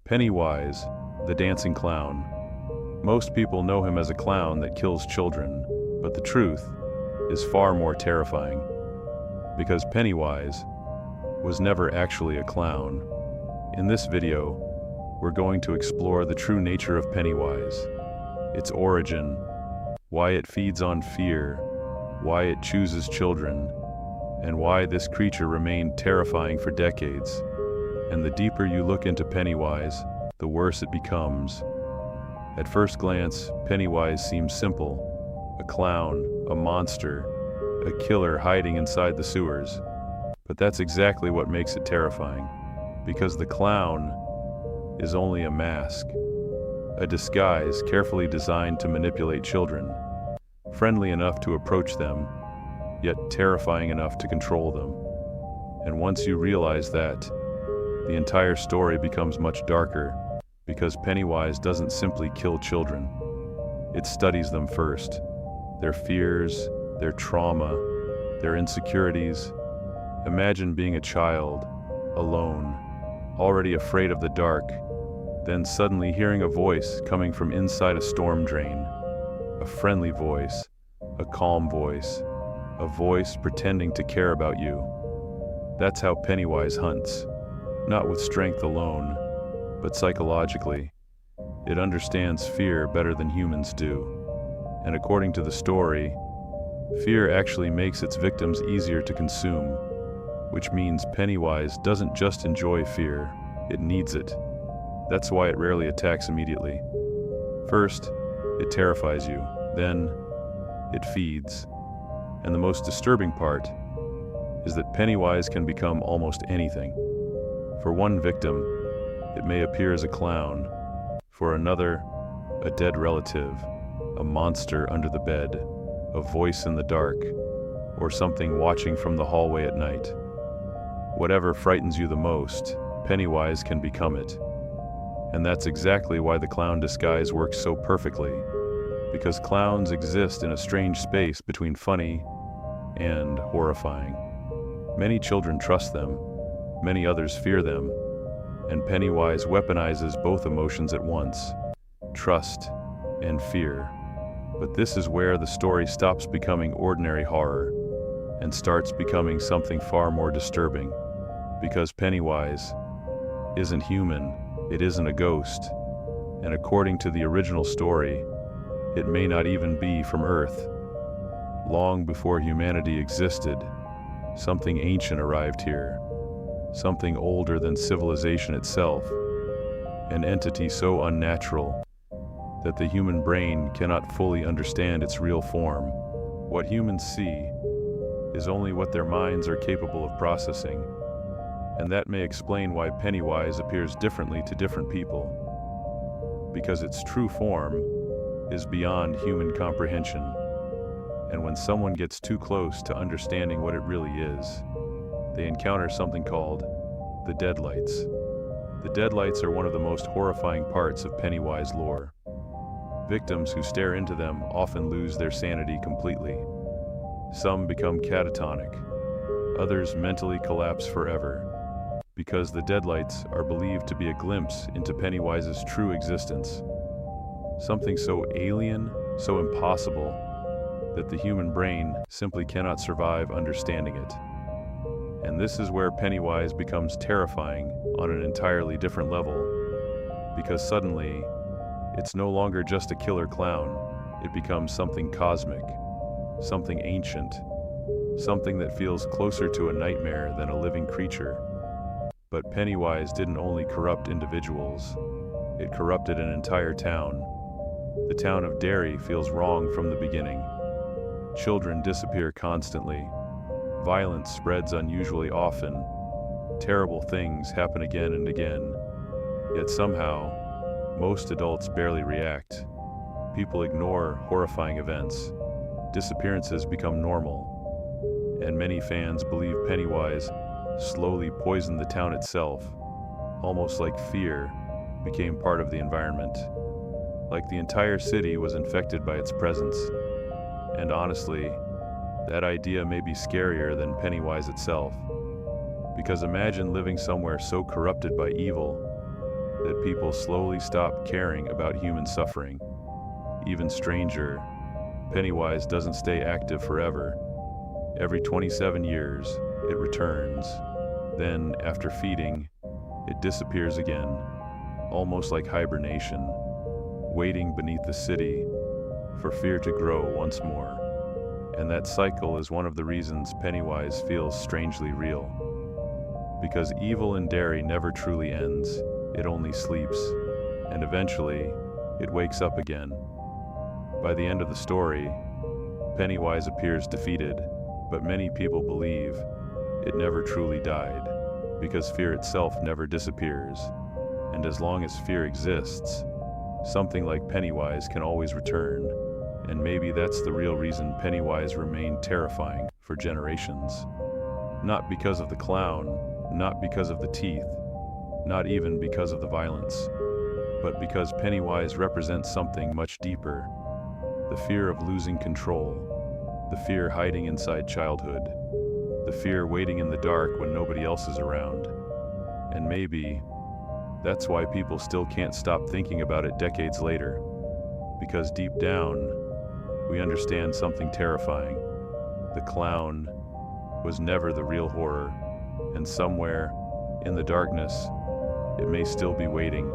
Pennywise, the dancing clown. Most people know him as a clown that kills children, but the truth is far more terrifying. Because Pennywise was never actually a clown. In this video, we're going to explore the true nature of Pennywise, its origin, why it feeds on fear, why it chooses children, and why this creature remained terrifying for decades. And the deeper you look into Pennywise, the worse it becomes. At first glance, Pennywise seems simple: a clown, a monster, a killer hiding inside the sewers. But that's exactly what makes it terrifying, because the clown is only a mask, a disguise carefully designed to manipulate children, friendly enough to approach them, yet terrifying enough to control them. And once you realize that, the entire story becomes much darker, because Pennywise doesn't simply kill children. It studies them first, their fears, their trauma, their insecurities. Imagine being a child, alone, already afraid of the dark, then suddenly hearing a voice coming from inside a storm drain. A friendly voice, a calm voice, a voice pretending to care about you. That's how Pennywise hunts. Not with strength alone, but psychologically. It understands fear better than humans do. And according to the story, fear actually makes its victims easier to consume, which means Pennywise doesn't just enjoy fear, it needs it. That's why it rarely attacks immediately. First, it terrifies you, then it feeds. And the most disturbing part is that Pennywise can become almost anything. For one victim, it may appear as a clown. For another, a dead relative, a monster under the bed, a voice in the dark, or something watching from the hallway at night. Whatever frightens you the most, Pennywise can become it. And that's exactly why the clown disguise works so perfectly, because clowns exist in a strange space between funny and horrifying. Many children trust them, many others fear them, and Pennywise weaponizes both emotions at once, trust and fear. But this is where the story stops becoming ordinary horror and starts becoming something far more disturbing, because Pennywise isn't human, it isn't a ghost, and according to the original story, it may not even be from Earth. Long before humanity existed, something ancient arrived here. Something older than civilization itself, an entity so unnatural that the human brain cannot fully understand its real form. What humans see is only what their minds are capable of processing, and that may explain why Pennywise appears differently to different people, because its true form is beyond human comprehension. And when someone gets too close to understanding what it really is, they encounter something called the deadlights. The deadlights are one of the most horrifying parts of Pennywise lore. Victims who stare into them often lose their sanity completely. Some become catatonic, others mentally collapse forever, because the deadlights are believed to be a glimpse into Pennywise's true existence. Something so alien, so impossible, that the human brain simply cannot survive understanding it. And this is where Pennywise becomes terrifying on an entirely different level, because suddenly, it's no longer just a killer clown, it becomes something cosmic, something ancient, something that feels closer to a nightmare than a living creature. But Pennywise didn't only corrupt individuals, it corrupted an entire town. The town of Derry feels wrong from the beginning. Children disappear constantly. Violence spreads unusually often. Terrible things happen again and again. Yet somehow, most adults barely react. People ignore horrifying events. Disappearances become normal. And many fans believe Pennywise slowly poisoned the town itself, almost like fear became part of the environment. Like the entire city was infected by its presence. And honestly, that idea may be scarier than Pennywise itself. Because imagine living somewhere so corrupted by evil that people slowly stop caring about human suffering. Even stranger, Pennywise doesn't stay active forever. Every 27 years, it returns. Then, after feeding, it disappears again, almost like hibernation, waiting beneath the city for fear to grow once more. And that cycle is one of the reasons Pennywise feels strangely real. Because evil in Derry never truly ends, it only sleeps, and eventually, it wakes up again. By the end of the story, Pennywise appears defeated, but many people believe it never truly died, because fear itself never disappears, and as long as fear exists, something like Pennywise can always return, and maybe that's the real reason Pennywise remained terrifying for generations. Not because of the clown, not because of the teeth, not even because of the violence, but because Pennywise represents something much deeper. The fear of losing control, the fear hiding inside childhood, the fear waiting in the dark when nobody else is around. And maybe that's why people still can't stop thinking about it decades later. Because deep down, we understand something terrifying. The clown was never the real horror, and somewhere in the darkness, it may still be waiting.